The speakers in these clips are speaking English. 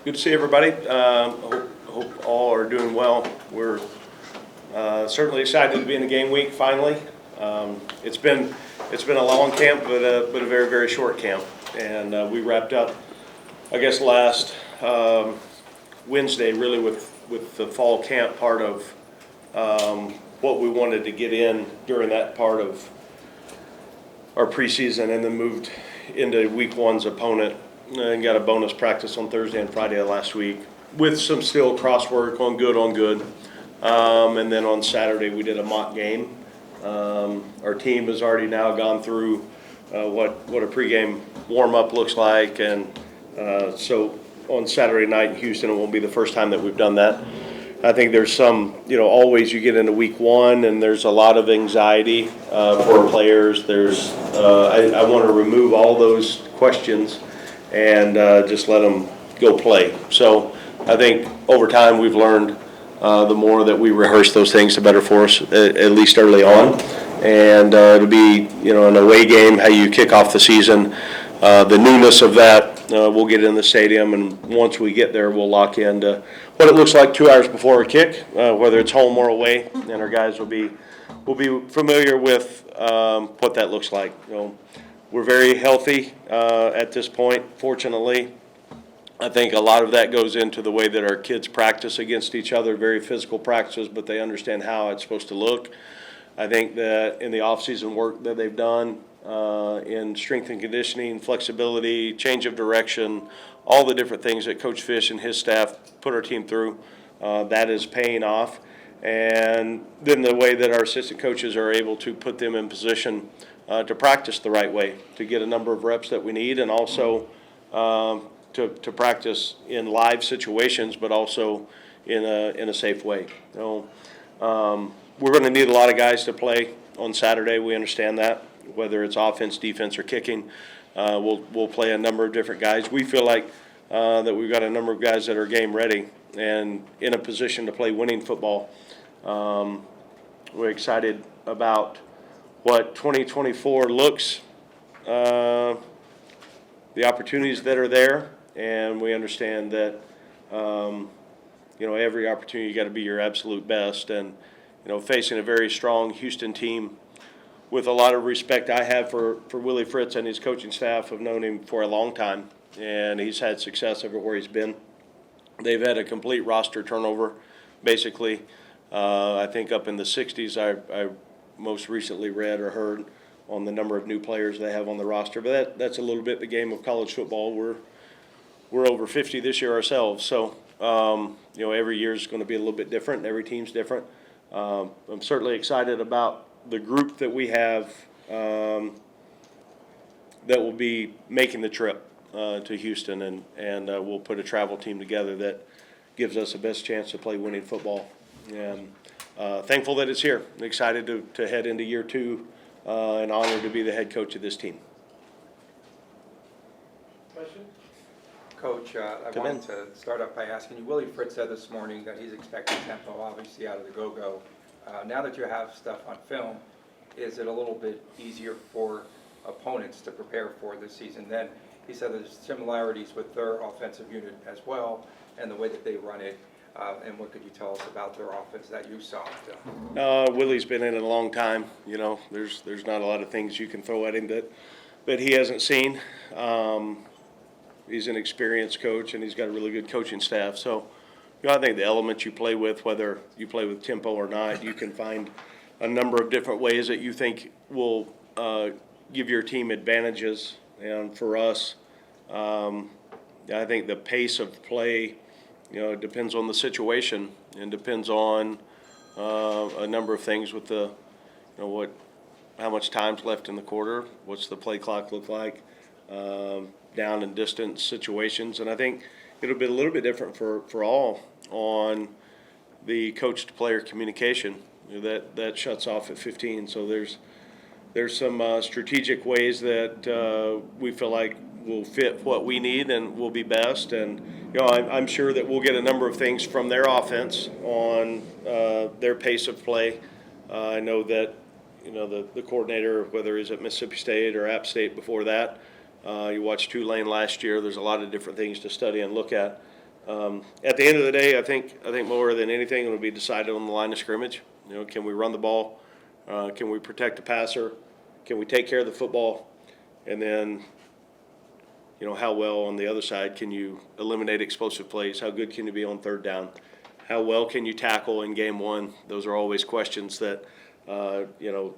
Good to see everybody. Hope all are doing well. We're certainly excited to be in the game week finally. It's been a long camp, but a very, very short camp. And we wrapped up, I guess, last Wednesday really with the fall camp part of what we wanted to get in during that part of our preseason, and then moved into week one's opponent and got a bonus practice on Thursday and Friday of last week with some still crosswork on good. And then on Saturday we did a mock game. Our team has already now gone through what a pregame warm-up looks like, and so on Saturday night in Houston it won't be the first time that we've done that. I think there's some, always you get into week one and there's a lot of anxiety for players. There's, I want to remove all those questions and just let them go play. So I think over time we've learned the more that we rehearse those things, the better for us, at least early on. And to be, an away game, how you kick off the season, the newness of that, we'll get in the stadium, and once we get there, we'll lock into what it looks like 2 hours before a kick, whether it's home or away, and our guys will be familiar with what that looks like. We're very healthy at this point, fortunately. I think a lot of that goes into the way that our kids practice against each other, very physical practices, but they understand how it's supposed to look. I think that in the off-season work that they've done in strength and conditioning, flexibility, change of direction, all the different things that Coach Fish and his staff put our team through, that is paying off. And then the way that our assistant coaches are able to put them in position to practice the right way, to get a number of reps that we need, and also to practice in live situations, but also in a safe way. We're going to need a lot of guys to play on Saturday. We understand that, whether it's offense, defense, or kicking. We'll play a number of different guys. We feel like that we've got a number of guys that are game ready and in a position to play winning football. We're excited about what 2024 looks, the opportunities that are there, and we understand that every opportunity you got to be your absolute best. And facing a very strong Houston team with a lot of respect I have for Willie Fritz and his coaching staff. I've known him for a long time, and he's had success everywhere he's been. They've had a complete roster turnover, basically. I think up in the 60s, I most recently read or heard on the number of new players they have on the roster. But that's a little bit the game of college football. We're over 50 this year ourselves, so every year is going to be a little bit different. Every team's different. I'm certainly excited about the group that we have that will be making the trip to Houston, and we'll put a travel team together that gives us the best chance to play winning football. And thankful that it's here. I'm excited to head into year two and honored to be the head coach of this team. Question? Coach, I wanted to start off by asking you, Willie Fritz said this morning that he's expecting tempo, obviously, out of the go-go. Now that you have stuff on film, is it a little bit easier for opponents to prepare for this season? Then he said there's similarities with their offensive unit as well and the way that they run it. And what could you tell us about their offense that you saw? Willie's been in it a long time. There's not a lot of things you can throw at him that he hasn't seen. He's an experienced coach, and he's got a really good coaching staff. So, I think the elements you play with, whether you play with tempo or not, you can find a number of different ways that you think will give your team advantages. And for us, I think the pace of play, it depends on the situation and depends on a number of things with the, how much time's left in the quarter, what's the play clock look like, down and distance situations. And I think it'll be a little bit different for all on the coach-to-player communication. That shuts off at 15. So there's some strategic ways that we feel like will fit what we need and will be best. And I'm sure that we'll get a number of things from their offense on their pace of play. I know that the coordinator, whether he's at Mississippi State or App State before that, you watched Tulane last year. There's a lot of different things to study and look at. At the end of the day, I think more than anything, it'll be decided on the line of scrimmage. Can we run the ball? Can we protect the passer? Can we take care of the football? And then, how well on the other side can you eliminate explosive plays? How good can you be on third down? How well can you tackle in game one? Those are always questions that,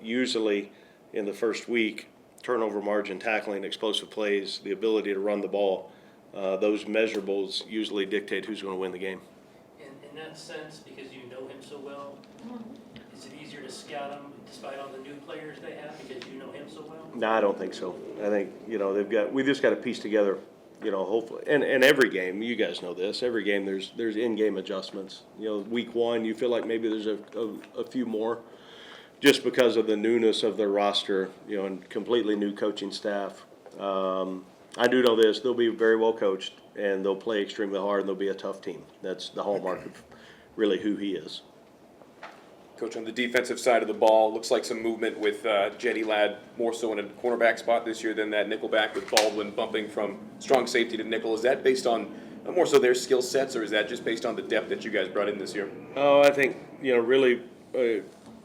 usually in the first week, turnover margin, tackling, explosive plays, the ability to run the ball, those measurables usually dictate who's going to win the game. In that sense, because you know him so well, is it easier to scout him despite all the new players they have because you know him so well? No, I don't think so. I think, we just got to piece together, hopefully. And every game, you guys know this, every game there's in-game adjustments. Week one, you feel like maybe there's a few more just because of the newness of their roster, and completely new coaching staff. I do know this, they'll be very well coached and they'll play extremely hard and they'll be a tough team. That's the hallmark of really who he is. Coach, on the defensive side of the ball, looks like some movement with Jetty Ladd more so in a cornerback spot this year than that nickelback with Baldwin bumping from strong safety to nickel. Is that based on more so their skill sets, or is that just based on the depth that you guys brought in this year? Oh, I think, really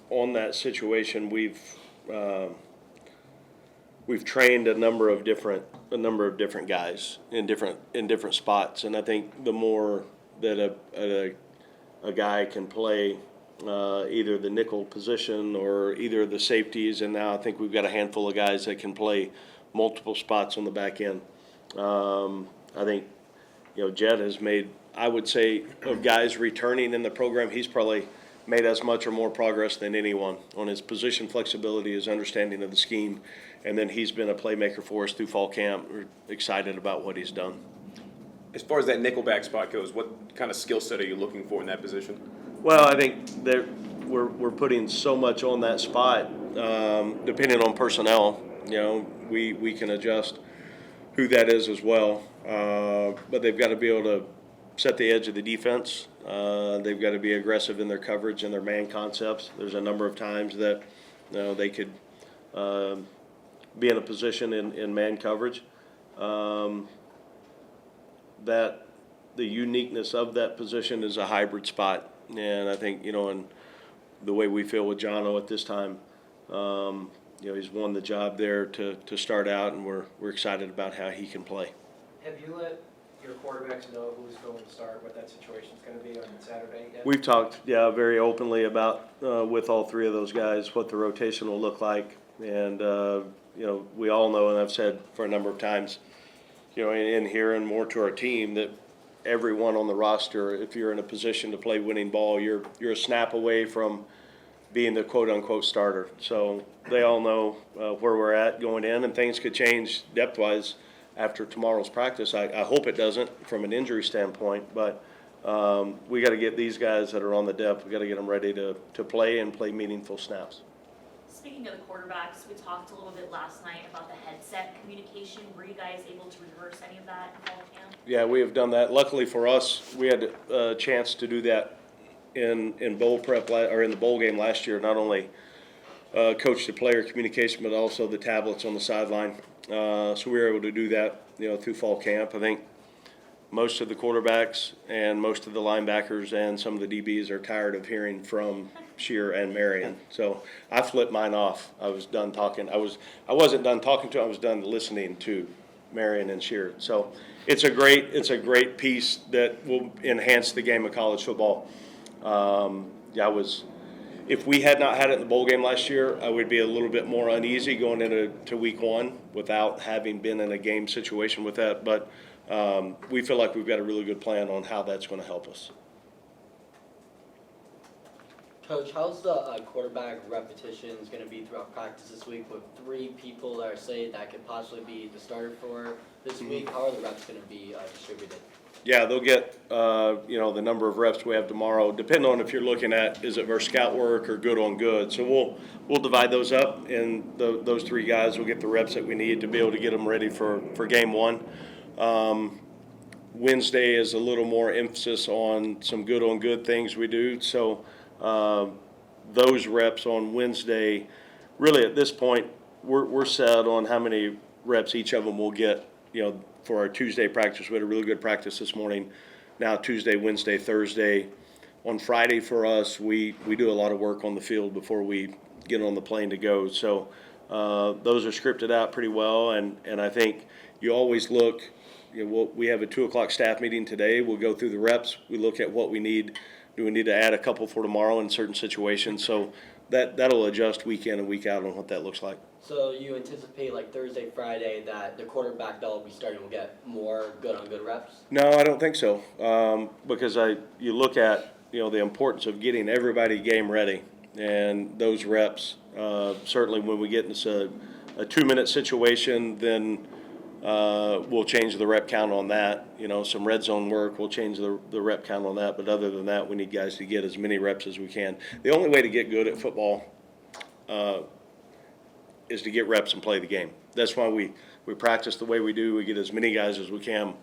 on that situation, we've trained a number of different guys in different spots, and I think the more that a guy can play either the nickel position or either of the safeties, and now I think we've got a handful of guys that can play multiple spots on the back end. I think, Jet has made, I would say, of guys returning in the program, he's probably made as much or more progress than anyone on his position flexibility, his understanding of the scheme, and then he's been a playmaker for us through fall camp. We're excited about what he's done. As far as that nickelback spot goes, what kind of skill set are you looking for in that position? Well, I think that we're putting so much on that spot, depending on personnel. We can adjust who that is as well, but they've got to be able to set the edge of the defense. They've got to be aggressive in their coverage and their man concepts. There's a number of times that they could be in a position in man coverage. That the uniqueness of that position is a hybrid spot. And I think, in the way we feel with Jono at this time, he's won the job there to start out, and we're excited about how he can play. Have you let your quarterbacks know who's going to start, what that situation's going to be on Saturday yet? We've talked, very openly about, with all three of those guys, what the rotation will look like. And, we all know, and I've said for a number of times, in here and more to our team, that everyone on the roster, if you're in a position to play winning ball, you're a snap away from being the quote-unquote starter. So they all know where we're at going in, and things could change depth-wise after tomorrow's practice. I hope it doesn't from an injury standpoint, but we got to get these guys that are on the depth, we got to get them ready to play and play meaningful snaps. Speaking of the quarterbacks, we talked a little bit last night about the headset communication. Were you guys able to reverse any of that in fall camp? Yeah, we have done that. Luckily for us, we had a chance to do that in bowl prep or in the bowl game last year. Not only coach the player communication, but also the tablets on the sideline. So we were able to do that, through fall camp. I think most of the quarterbacks and most of the linebackers and some of the DBs are tired of hearing from Shear and Marion. So I flipped mine off. I was done talking. I wasn't done talking to them. I was done listening to Marion and Shear. So it's a great piece that will enhance the game of college football. If we had not had it in the bowl game last year, I would be a little bit more uneasy going into week one without having been in a game situation with that. But we feel like we've got a really good plan on how that's going to help us. Coach, how's the quarterback repetitions going to be throughout practice this week with 3 people that are saying that could possibly be the starter for this week? How are the reps going to be distributed? Yeah, they'll get the number of reps we have tomorrow, depending on if you're looking at is it versus scout work or good on good. So we'll divide those up, and those 3 guys will get the reps that we need to be able to get them ready for game one. Wednesday is a little more emphasis on some good on good things we do. So those reps on Wednesday, really at this point, we're set on how many reps each of them will get, for our Tuesday practice. We had a really good practice this morning. now Tuesday, Wednesday, Thursday. On Friday for us, we do a lot of work on the field before we get on the plane to go. So those are scripted out pretty well, and I think you always look, we have a 2 o'clock staff meeting today. We'll go through the reps. We look at what we need. Do we need to add a couple for tomorrow in certain situations? So that'll adjust week in and week out on what that looks like. So you anticipate like Thursday, Friday that the quarterback that will be starting will get more good on good reps? No, I don't think so, because you look at the importance of getting everybody game ready, and those reps. Certainly, when we get into a 2-minute situation, then we'll change the rep count on that. Some red zone work, we'll change the rep count on that. But other than that, we need guys to get as many reps as we can. The only way to get good at football is to get reps and play the game. That's why we practice the way we do. We get as many guys as we can,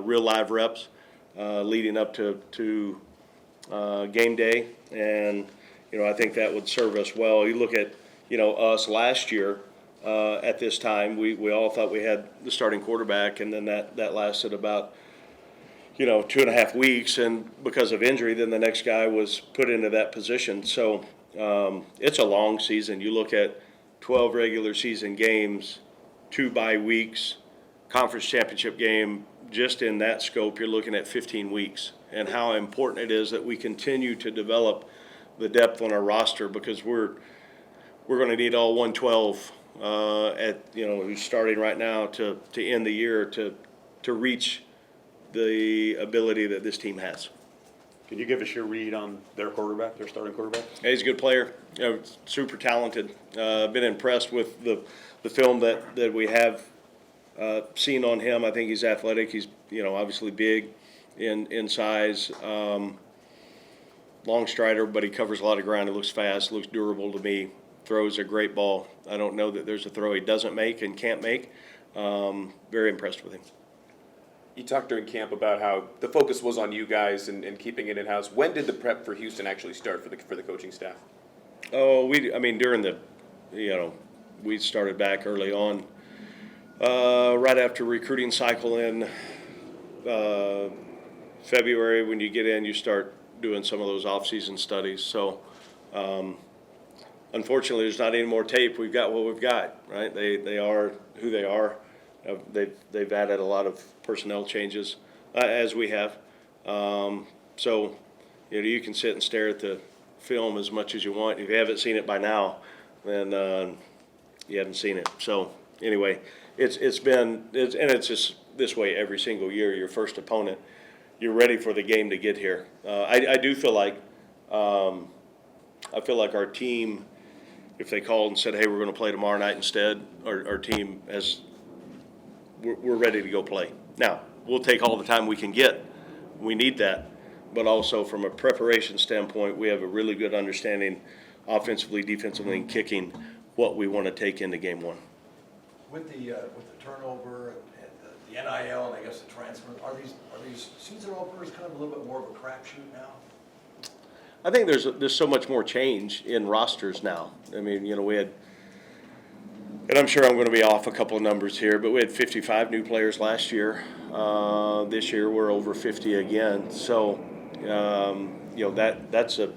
real live reps leading up to game day, and I think that would serve us well. You look at us last year at this time, we all thought we had the starting quarterback, and then that lasted about 2.5 weeks, and because of injury, then the next guy was put into that position. So it's a long season. You look at 12 regular season games, 2 bye weeks, conference championship game. Just in that scope, you're looking at 15 weeks, and how important it is that we continue to develop the depth on our roster, because we're going to need all 112 who's starting right now to end the year to reach the ability that this team has. Can you give us your read on their quarterback, their starting quarterback? He's a good player, super talented. Been impressed with the film that we have seen on him. I think he's athletic. He's obviously big in size, long strider, but he covers a lot of ground. He looks fast, looks durable to me. Throws a great ball. I don't know that there's a throw he doesn't make and can't make. Very impressed with him. You talked during camp about how the focus was on you guys and keeping it in-house. When did the prep for Houston actually start for the coaching staff? Oh, during the, we started back early on, right after recruiting cycle in February. When you get in, you start doing some of those off-season studies. So, unfortunately, there's not any more tape. We've got what we've got, right? They are who they are. They've added a lot of personnel changes, as we have. So, you can sit and stare at the film as much as you want. If you haven't seen it by now, then you haven't seen it. So, anyway, it's just this way every single year. Your first opponent, you're ready for the game to get here. I do feel like our team, if they called and said, "Hey, we're going to play tomorrow night instead," our team we're ready to go play. Now, we'll take all the time we can get. We need that. But also from a preparation standpoint, we have a really good understanding offensively, defensively, and kicking what we want to take into game one. With the turnover and the NIL and I guess the transfer, are these season openers kind of a little bit more of a crapshoot now? I think there's so much more change in rosters now. I mean, we had, and I'm sure I'm going to be off a couple of numbers here, but we had 55 new players last year. This year we're over 50 again. So, that's a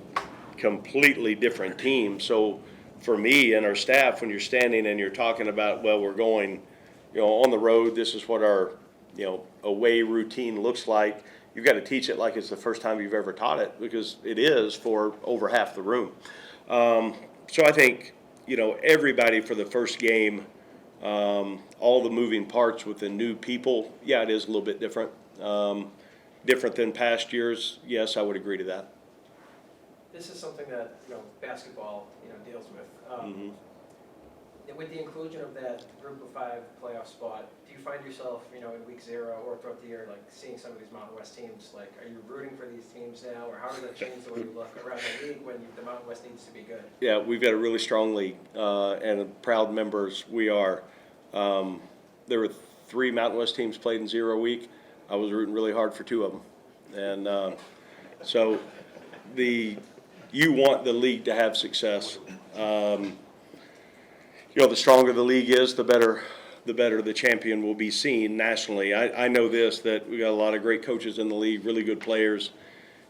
completely different team. So for me and our staff, when you're standing and you're talking about, well, we're going, on the road, this is what our, away routine looks like. You've got to teach it like it's the first time you've ever taught it, because it is for over half the room. So I think, everybody for the first game, all the moving parts with the new people, yeah, it is a little bit different. Different than past years, yes, I would agree to that. This is something that, basketball, deals with. With the inclusion of that group of 5 playoff spot, do you find yourself, in week 0 or throughout the year, seeing some of these Mountain West teams? Are you rooting for these teams now, or how does that change the way you look around the league when the Mountain West needs to be good? Yeah, we've got a really strong league, and proud members we are. There were 3 Mountain West teams played in 0 week. I was rooting really hard for 2 of them, and so you want the league to have success. The stronger the league is, the better the better the champion will be seen nationally. I know this, that we got a lot of great coaches in the league, really good players,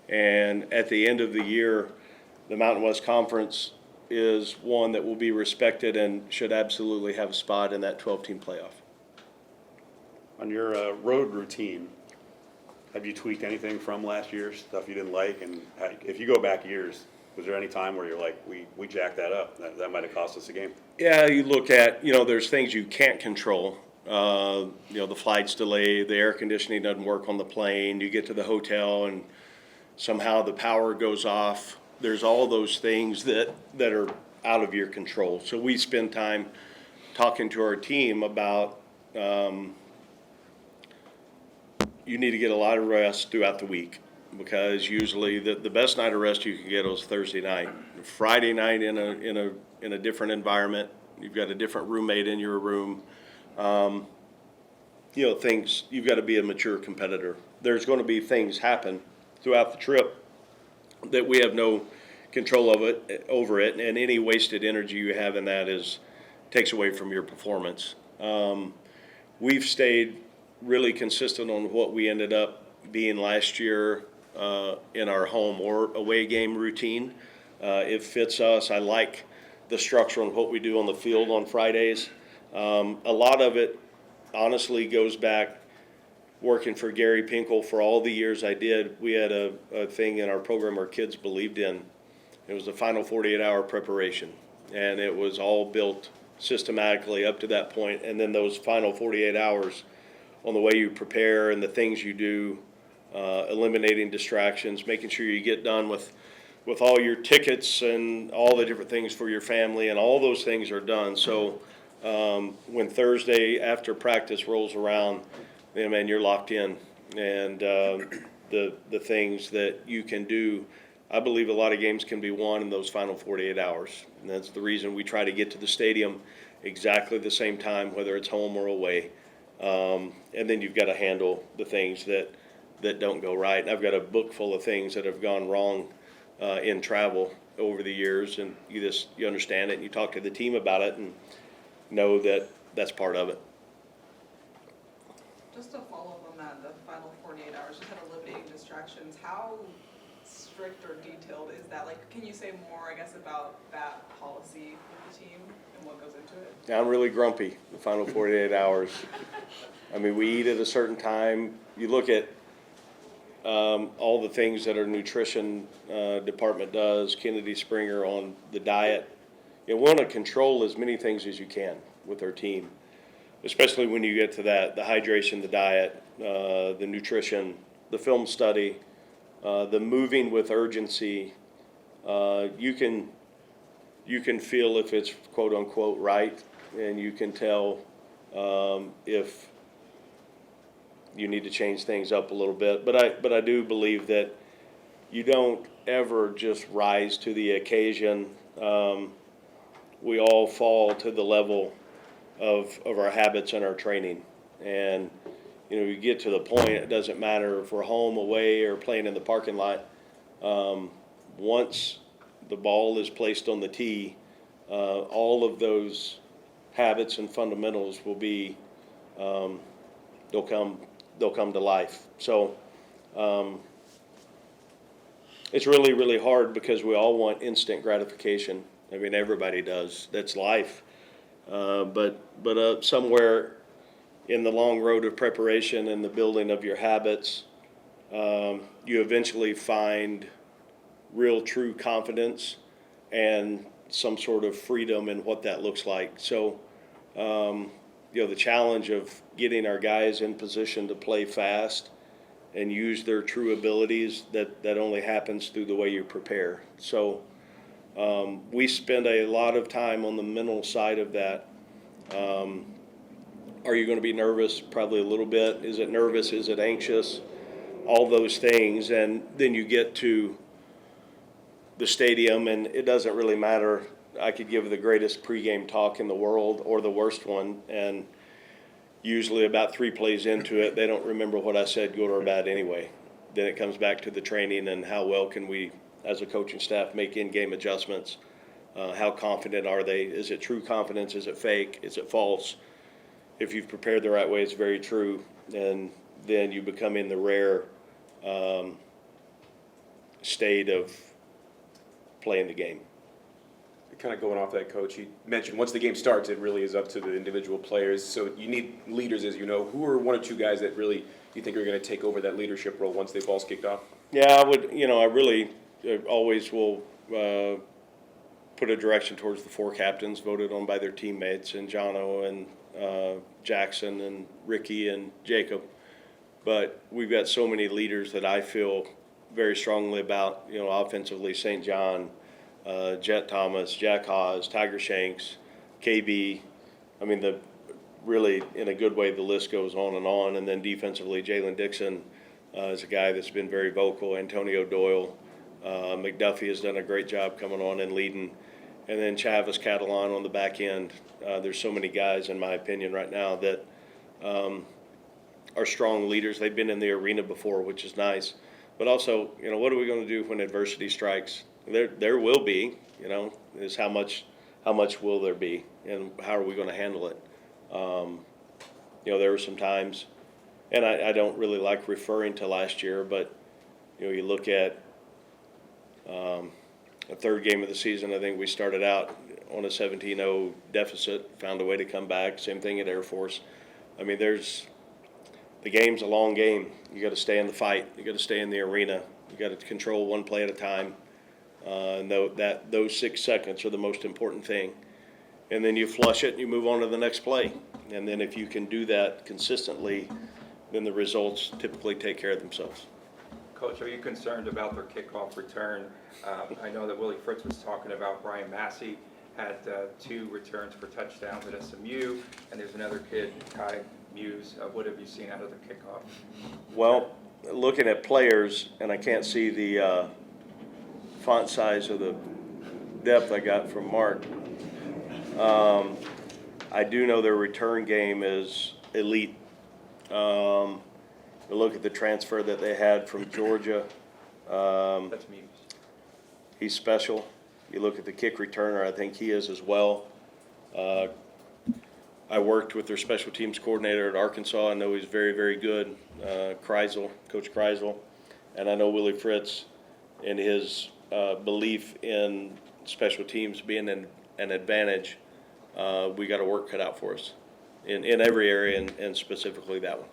and at the end of the year, the Mountain West Conference is one that will be respected and should absolutely have a spot in that 12-team playoff. On your road routine, have you tweaked anything from last year's stuff you didn't like? And if you go back years, was there any time where you're like, we jacked that up? That might have cost us a game? Yeah, you look at, there's things you can't control. The flight's delayed, the air conditioning doesn't work on the plane, you get to the hotel and somehow the power goes off. There's all those things that are out of your control. So we spend time talking to our team about you need to get a lot of rest throughout the week, because usually the best night of rest you can get is Thursday night. Friday night in a different environment, you've got a different roommate in your room. Things, you've got to be a mature competitor. There's going to be things happen throughout the trip that we have no control over it, and any wasted energy you have in that takes away from your performance. We've stayed really consistent on what we ended up being last year in our home or away game routine. It fits us. I like the structure on what we do on the field on Fridays. A lot of it honestly goes back working for Gary Pinkel for all the years I did. We had a thing in our program our kids believed in. It was the final 48-hour preparation, and it was all built systematically up to that point. And then those final 48 hours on the way you prepare and the things you do, eliminating distractions, making sure you get done with all your tickets and all the different things for your family, and all those things are done. So when Thursday after practice rolls around, man, you're locked in. And the things that you can do, I believe a lot of games can be won in those final 48 hours. And that's the reason we try to get to the stadium exactly the same time, whether it's home or away. And then you've got to handle the things that don't go right. And I've got a book full of things that have gone wrong in travel over the years, and you understand it, and you talk to the team about it and know that that's part of it. Just to follow up on that, the final 48 hours, just kind of eliminating distractions, how strict or detailed is that? Like, can you say more, I guess, about that policy with the team and what goes into it? Yeah, I'm really grumpy the final 48 hours. I mean, we eat at a certain time. You look at all the things that our nutrition department does, Kennedy Springer, on the diet. We want to control as many things as you can with our team, especially when you get to that, the hydration, the diet, the nutrition, the film study, the moving with urgency. You can feel if it's quote unquote right, and you can tell if you need to change things up a little bit. But I do believe that you don't ever just rise to the occasion. We all fall to the level of our habits and our training. And, you get to the point, it doesn't matter if we're home, away, or playing in the parking lot. Once the ball is placed on the tee, all of those habits and fundamentals will be, they'll come to life. So it's really, really hard because we all want instant gratification. I mean, everybody does. That's life. But somewhere in the long road of preparation and the building of your habits, you eventually find real, true confidence and some sort of freedom in what that looks like. So, the challenge of getting our guys in position to play fast and use their true abilities, that only happens through the way you prepare. So we spend a lot of time on the mental side of that. Are you going to be nervous? Probably a little bit. Is it nervous? Is it anxious? All those things. And then you get to the stadium, and it doesn't really matter. I could give the greatest pregame talk in the world or the worst one, and usually about 3 plays into it, they don't remember what I said, good or bad anyway. Then it comes back to the training and how well can we, as a coaching staff, make in-game adjustments. How confident are they? Is it true confidence? Is it fake? Is it false? if you've prepared the right way, it's very true. And then you become in the rare state of playing the game. Kind of going off that, Coach, you mentioned once the game starts, it really is up to the individual players. So you need leaders, as you know. Who are one or two guys that really you think are going to take over that leadership role once the ball's kicked off? Yeah, I would, I really always will put a direction towards the four captains voted on by their teammates, and Jono and Jackson and Ricky and Jacob. But we've got so many leaders that I feel very strongly about, offensively, St. John, Jet Thomas, Jack Haas, Tiger Shanks, KB. I mean, really, in a good way, the list goes on. And then defensively, Jalen Dixon is a guy that's been very vocal. Antonio Doyle. McDuffie has done a great job coming on and leading. And then Chavis Catalan on the back end. There's so many guys, in my opinion, right now that are strong leaders. They've been in the arena before, which is nice. But also, what are we going to do when adversity strikes? There will be, is how much will there be, and how are we going to handle it? There were some times, and I don't really like referring to last year, but you look at a third game of the season. I think we started out on a 17-0 deficit, found a way to come back. Same thing at Air Force. I mean, the game's a long game. You got to stay in the fight. You got to stay in the arena. You got to control one play at a time. And those 6 seconds are the most important thing. And then you flush it and you move on to the next play. And then if you can do that consistently, then the results typically take care of themselves. Coach, are you concerned about their kickoff return? I know that Willie Fritz was talking about Brian Massey had 2 returns for touchdowns at SMU, and there's another kid, Kai Muse. What have you seen out of the kickoff? Well, looking at players, and I can't see the font size of the depth I got from Mark. I do know their return game is elite. Look at the transfer that they had from Georgia. That's Muse. He's special. You look at the kick returner, I think he is as well. I worked with their special teams coordinator at Arkansas. I know he's very, very good, Coach Kreisel. And I know Willie Fritz and his belief in special teams being an advantage. We got a work cut out for us in every area, and specifically that one.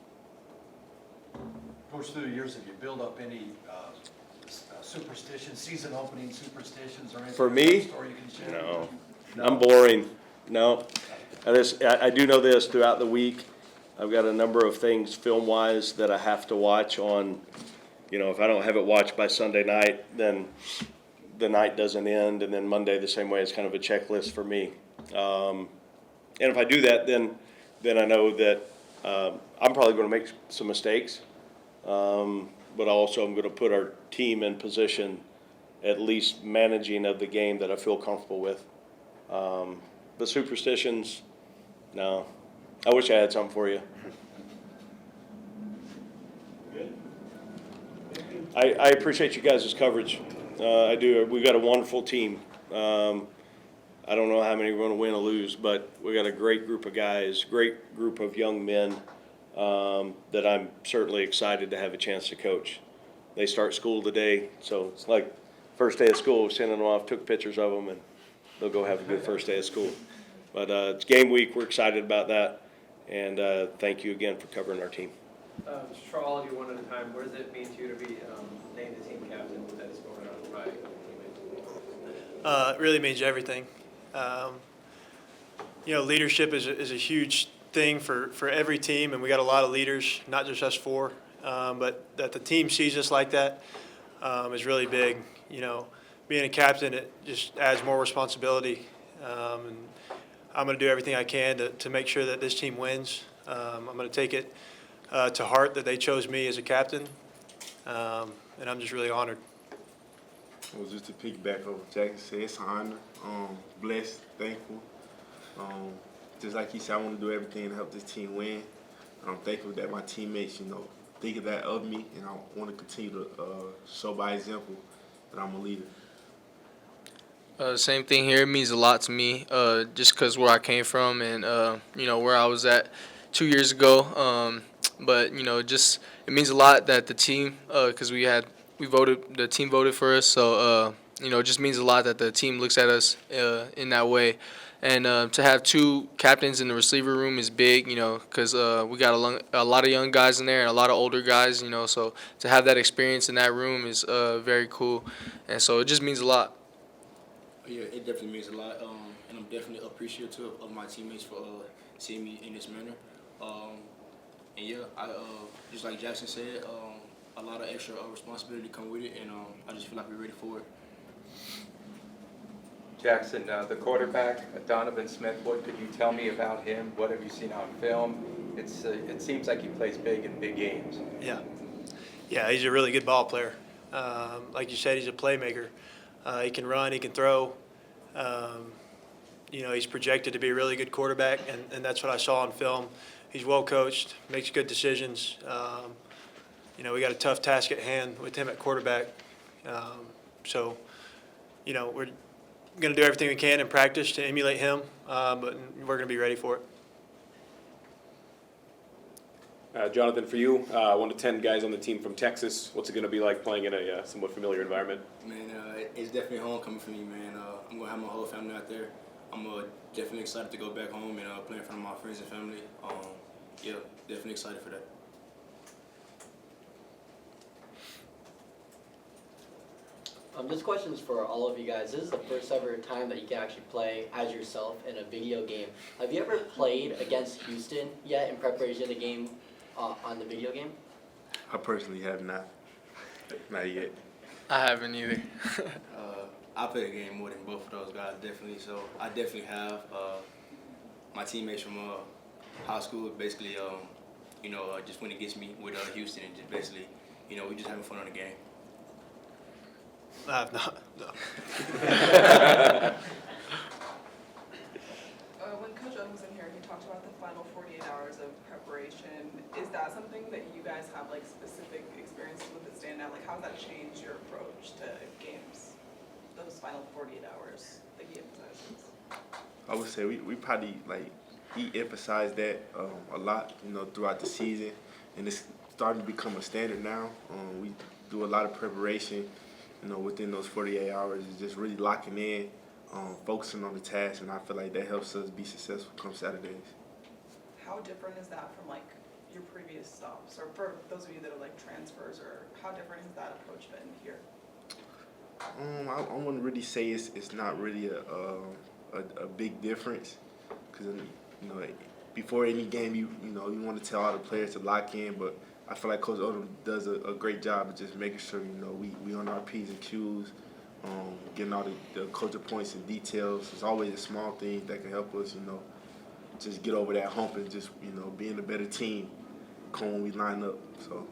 Coach, through the years, have you built up any superstitions, season opening superstitions or anything? For me? Story you can share? No. I'm boring. No. I do know this throughout the week. I've got a number of things film-wise that I have to watch on. If I don't have it watched by Sunday night, then the night doesn't end, and then Monday the same way. It's kind of a checklist for me. And if I do that, then I know that I'm probably going to make some mistakes. But also I'm going to put our team in position, at least managing of the game, that I feel comfortable with. The superstitions, no. I wish I had something for you. I appreciate you guys' coverage. I do. We've got a wonderful team. I don't know how many we're going to win or lose, but we got a great group of guys, great group of young men that I'm certainly excited to have a chance to coach. They start school today, so it's like first day of school, sending them off, took pictures of them, and they'll go have a good first day of school. But it's game week. We're excited about that, and thank you again for covering our team. Just for all of you one at a time, what does it mean to you to be named the team captain that is going on by teammates? It really means everything. Leadership is a huge thing for every team, and we got a lot of leaders, not just us 4, but that the team sees us like that is really big. Being a captain, it just adds more responsibility, and I'm going to do everything I can to make sure that this team wins. I'm going to take it to heart that they chose me as a captain, and I'm just really honored. Well, just to piggyback over Jackson said, it's an honor, blessed, thankful. Just like he said, I want to do everything to help this team win. And I'm thankful that my teammates, think of that of me, and I want to continue to show by example that I'm a leader. Same thing here. It means a lot to me, just because where I came from and, where I was at 2 years ago. But just it means a lot that the team, because the team voted for us. So it just means a lot that the team looks at us in that way. And to have two captains in the receiver room is big, because we got a lot of young guys in there and a lot of older guys, So to have that experience in that room is very cool, and so it just means a lot. Yeah, it definitely means a lot, and I'm definitely appreciative of my teammates for seeing me in this manner. And yeah, just like Jackson said, a lot of extra responsibility come with it, and I just feel like we're ready for it. Jackson, the quarterback, Donovan Smith, what could you tell me about him? What have you seen on film? It seems like he plays big in big games. Yeah, he's a really good ball player. Like you said, he's a playmaker. He can run, he can throw. He's projected to be a really good quarterback, and that's what I saw on film. He's well coached, makes good decisions. We got a tough task at hand with him at quarterback. We're going to do everything we can in practice to emulate him, but we're going to be ready for it. Johnathan, for you, 1 to 10 guys on the team from Texas, what's it going to be like playing in a somewhat familiar environment? Man, it's definitely homecoming for me, man. I'm going to have my whole family out there. I'm definitely excited to go back home and play in front of my friends and family. Yeah, definitely excited for that. This question is for all of you guys. This is the first ever time that you can actually play as yourself in a video game. Have you ever played against Houston yet in preparation of the game on the video game? I personally have not yet. I haven't either. I played a game more than both of those guys, definitely. So I definitely have. My teammates from high school basically, just went against me with Houston and just basically, we just having fun on the game. I have not, no. When Coach Odom was in here, he talked about the final 48 hours of preparation. Is that something that you guys have like specific experiences with that stand out? Like how does that change your approach to games, those final 48 hours, the game possessions? I would say we probably emphasize that a lot, throughout the season, and it's starting to become a standard now. We do a lot of preparation, within those 48 hours. Is just really locking in, focusing on the task, and I feel like that helps us be successful come Saturdays. How different is that from like your previous stops, or for those of you that are like transfers, or how different has that approach been here? I wouldn't really say it's not really a big difference, because before any game you want to tell all the players to lock in, but I feel like Coach Odom does a great job of just making sure we on our P's and Q's, getting all the culture points and details. It's always a small thing that can help us, just get over that hump and just being a better team come when we line up. So.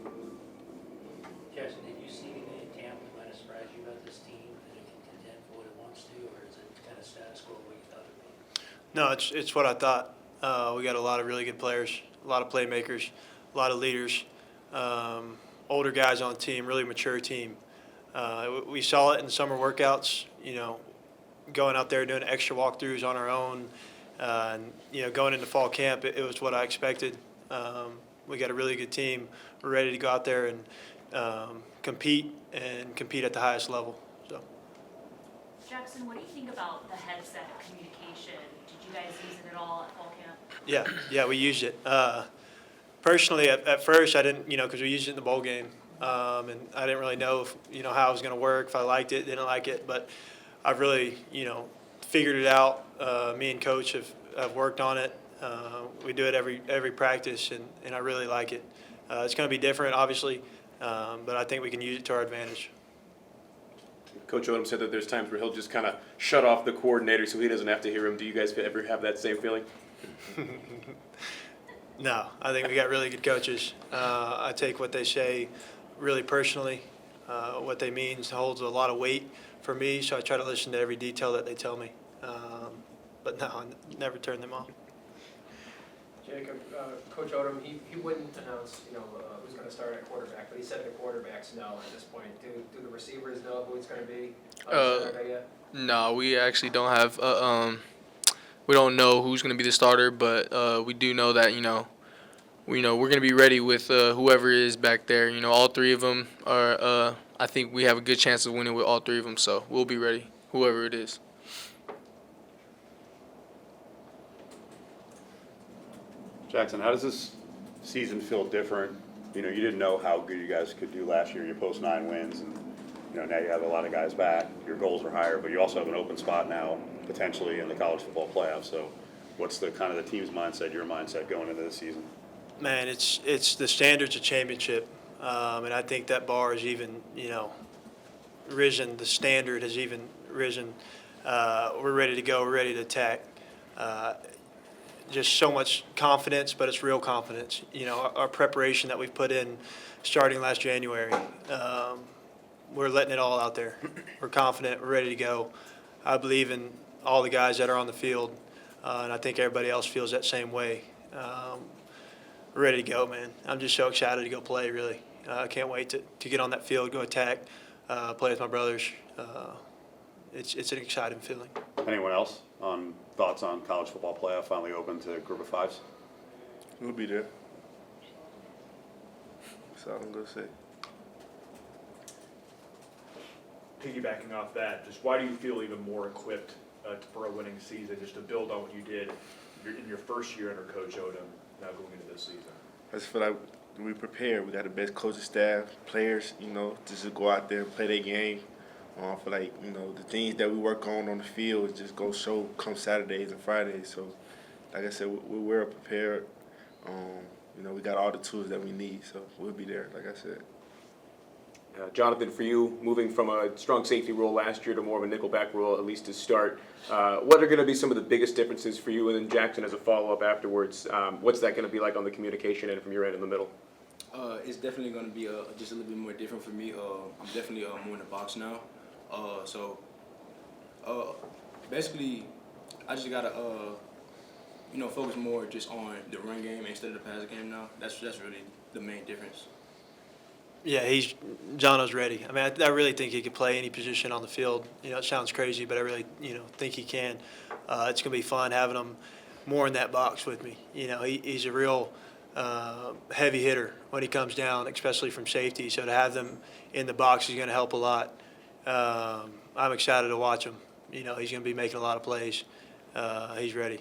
Jackson, did you see anything in camp that might have surprised you about this team, that it can contend for what it wants to, or is it kind of status quo what you thought it would be? No, it's what I thought. We got a lot of really good players, a lot of playmakers, a lot of leaders, older guys on the team, really mature team. We saw it in the summer workouts, going out there doing extra walkthroughs on our own, and going into fall camp, it was what I expected. We got a really good team. We're ready to go out there and compete at the highest level. So. Jackson, what do you think about the headset communication? Did you guys use it at all at fall camp? Yeah, we used it. Personally, at first, I didn't, because we used it in the bowl game, and I didn't really know if, how it was going to work, if I liked it, didn't like it, but I've really, figured it out. Me and Coach have worked on it. We do it every practice, and I really like it. It's going to be different, obviously, but I think we can use it to our advantage. Coach Odom said that there's times where he'll just kind of shut off the coordinator so he doesn't have to hear him. Do you guys ever have that same feeling? No, I think we got really good coaches. I take what they say really personally. What they mean holds a lot of weight for me, so I try to listen to every detail that they tell me. But no, I never turn them off. Jacob, Coach Odom, he wouldn't announce, who's going to start at quarterback, but he said the quarterbacks know at this point. Do the receivers know who it's going to be? Yet? No, we actually don't have. We don't know who's going to be the starter, but we do know that we're going to be ready with whoever is back there. All three of them are. I think we have a good chance of winning with all three of them. So we'll be ready, whoever it is. Jackson, how does this season feel different? You didn't know how good you guys could do last year. You post 9 wins, and now you have a lot of guys back. Your goals are higher, but you also have an open spot now potentially in the college football playoff. So, what's the kind of the team's mindset, your mindset going into this season? Man, it's the standards of championship, and I think that bar has even risen. The standard has even risen. We're ready to go. We're ready to attack. Just so much confidence, but it's real confidence. Our preparation that we've put in starting last January, we're letting it all out there. We're confident. We're ready to go. I believe in all the guys that are on the field, and I think everybody else feels that same way. We're ready to go, man. I'm just so excited to go play, really. I can't wait to get on that field, go attack, play with my brothers. It's an exciting feeling. Anyone else on thoughts on college football playoff finally open to group of 5s? We'll be there. That's all I'm gonna say. Piggybacking off that, just why do you feel even more equipped for a winning season, just to build on what you did in your first year under Coach Odom, now going into this season? I just feel like we prepared. We got the best coaching staff, players, just to go out there and play their game. I feel like, the things that we work on the field just go show come Saturdays and Fridays. So, like I said, we're prepared. We got all the tools that we need, so we'll be there, like I said. Johnathan, for you, moving from a strong safety role last year to more of a nickelback role, at least to start, what are going to be some of the biggest differences for you? And then Jackson, as a follow-up afterwards, what's that going to be like on the communication end from your end in the middle? It's definitely going to be just a little bit more different for me. I'm definitely more in the box now. Basically, I just got to, focus more just on the run game instead of the pass game now. That's really the main difference. Yeah, Jono's ready. I mean, I really think he could play any position on the field. It sounds crazy, but I really, think he can. It's going to be fun having him more in that box with me. He's a real heavy hitter when he comes down, especially from safety. So to have them in the box is going to help a lot. I'm excited to watch him. He's going to be making a lot of plays. He's ready.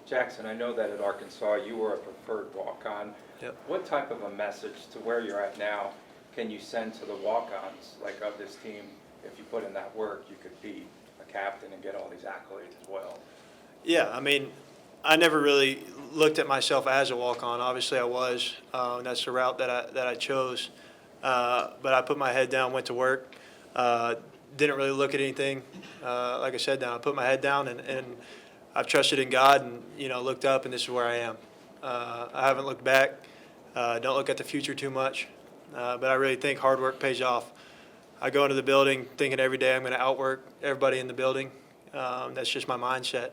Jackson, I know that at Arkansas you were a preferred walk-on. Yep. What type of a message to where you're at now can you send to the walk-ons of this team? If you put in that work, you could be a captain and get all these accolades as well. Yeah, I mean, I never really looked at myself as a walk-on. Obviously, I was. That's the route that I chose. But I put my head down, went to work. Didn't really look at anything. Like I said, I put my head down and I've trusted in God and looked up, and this is where I am. I haven't looked back. Don't look at the future too much. But I really think hard work pays off. I go into the building thinking every day I'm going to outwork everybody in the building. That's just my mindset.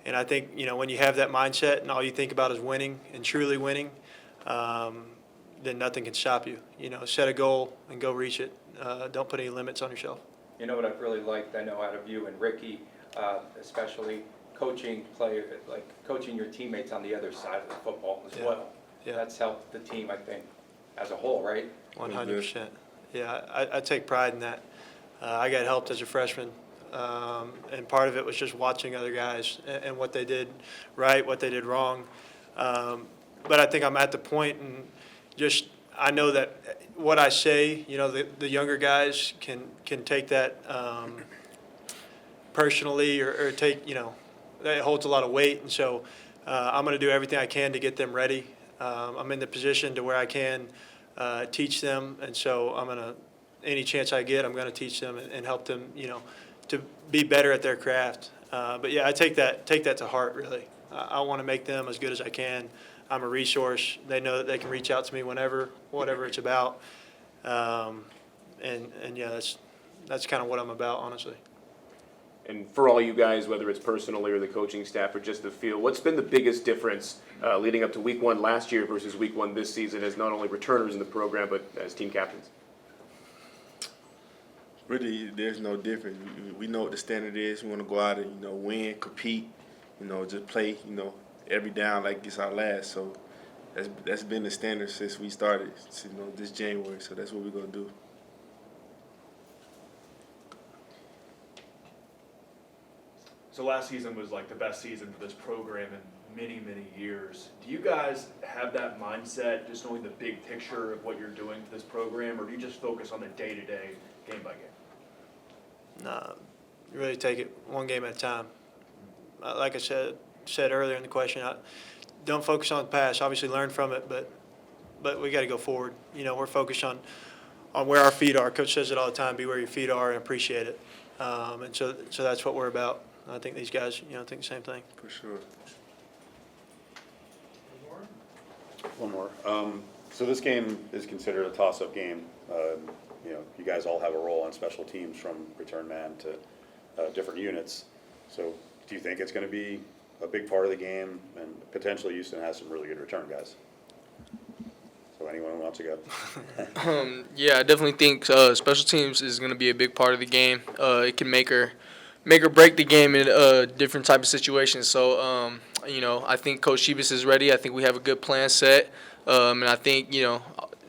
And I think when you have that mindset and all you think about is winning and truly winning, then nothing can stop you. Set a goal and go reach it. Don't put any limits on yourself. You know what I've really liked, I know, out of you and Ricky, especially coaching your teammates on the other side of the football as well. Yeah. That's helped the team, I think, as a whole, right? 100%. Yeah, I take pride in that. I got helped as a freshman, and part of it was just watching other guys and what they did right, what they did wrong. But I think I'm at the point, and just I know that what I say, the younger guys can take that personally or take, that holds a lot of weight. And so I'm going to do everything I can to get them ready. I'm in the position to where I can teach them. And so I'm going to, any chance I get, I'm going to teach them and help them, to be better at their craft. But yeah, I take that to heart, really. I want to make them as good as I can. I'm a resource. They know that they can reach out to me whenever, whatever it's about. And yeah, that's kind of what I'm about, honestly. And for all you guys, whether it's personally or the coaching staff or just the field, what's been the biggest difference leading up to week 1 last year versus week 1 this season as not only returners in the program but as team captains? Really, there's no difference. We know what the standard is. We want to go out and, win, compete, just play, every down like it's our last. So that's been the standard since we started, this January. So that's what we're gonna do. So last season was like the best season for this program in many, many years. Do you guys have that mindset, just knowing the big picture of what you're doing for this program, or do you just focus on the day-to-day, game by game? No, you really take it one game at a time. Like I said earlier in the question, don't focus on the past. Obviously, learn from it, but we got to go forward. You know, we're focused on where our feet are. Coach says it all the time: be where your feet are and appreciate it. And so that's what we're about. I think these guys, think the same thing. For sure. One more. So this game is considered a toss-up game. You guys all have a role on special teams, from return man to different units. So do you think it's going to be a big part of the game? And potentially Houston has some really good return guys. So anyone who wants to go? Yeah, I definitely think special teams is going to be a big part of the game. It can make or break the game in different type of situations. So, I think Coach Shibas is ready. I think we have a good plan set. And I think,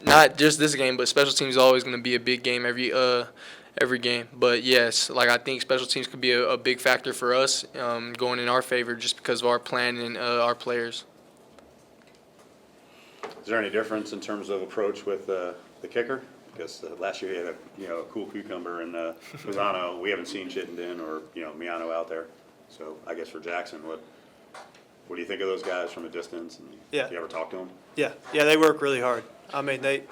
not just this game, but special teams is always going to be a big game every game. But, yes, I think special teams could be a big factor for us going in our favor just because of our plan and our players. Is there any difference in terms of approach with the kicker? Because last year he had a cool cucumber and Lozano. We haven't seen Chittenden or Miano out there. So I guess for Jackson, what do you think of those guys from a distance? And Yeah. Do you ever talk to them? Yeah, they work really hard. I mean, they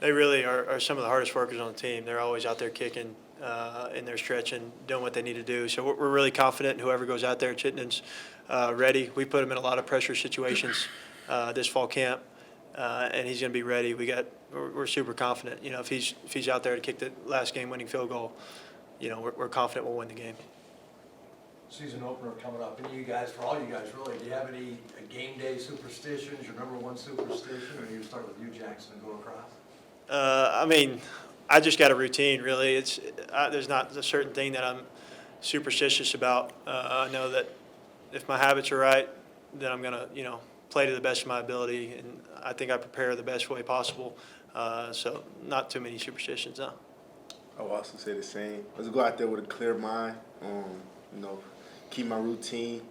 really are some of the hardest workers on the team. They're always out there kicking, and they're stretching, doing what they need to do. So we're really confident in whoever goes out there. Chittenden's ready. We put him in a lot of pressure situations this fall camp, and he's going to be ready. We're super confident. If he's out there to kick the last game-winning field goal, we're confident we'll win the game. Season opener coming up, and for all you guys really, do you have any game day superstitions, your number one superstition, or do you start with you, Jackson, and go across? I just got a routine, really. There's not a certain thing that I'm superstitious about. I know that if my habits are right, then I'm going to, play to the best of my ability, and I think I prepare the best way possible. So not too many superstitions, no. I will also say the same. Let's go out there with a clear mind. Keep my routine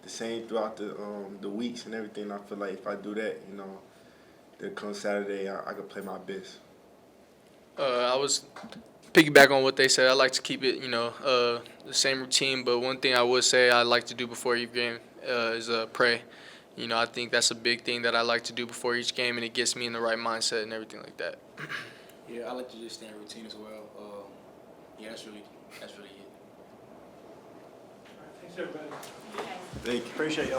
the same throughout the weeks and everything. I feel like if I do that, then come Saturday, I can play my best. I was piggyback on what they said. I like to keep it, the same routine. But one thing I would say I like to do before each game is pray. I think that's a big thing that I like to do before each game, and it gets me in the right mindset and everything like that. Yeah, I like to just stay in routine as well. That's really it. Thanks, everybody. Okay. Thank you. Appreciate y'all.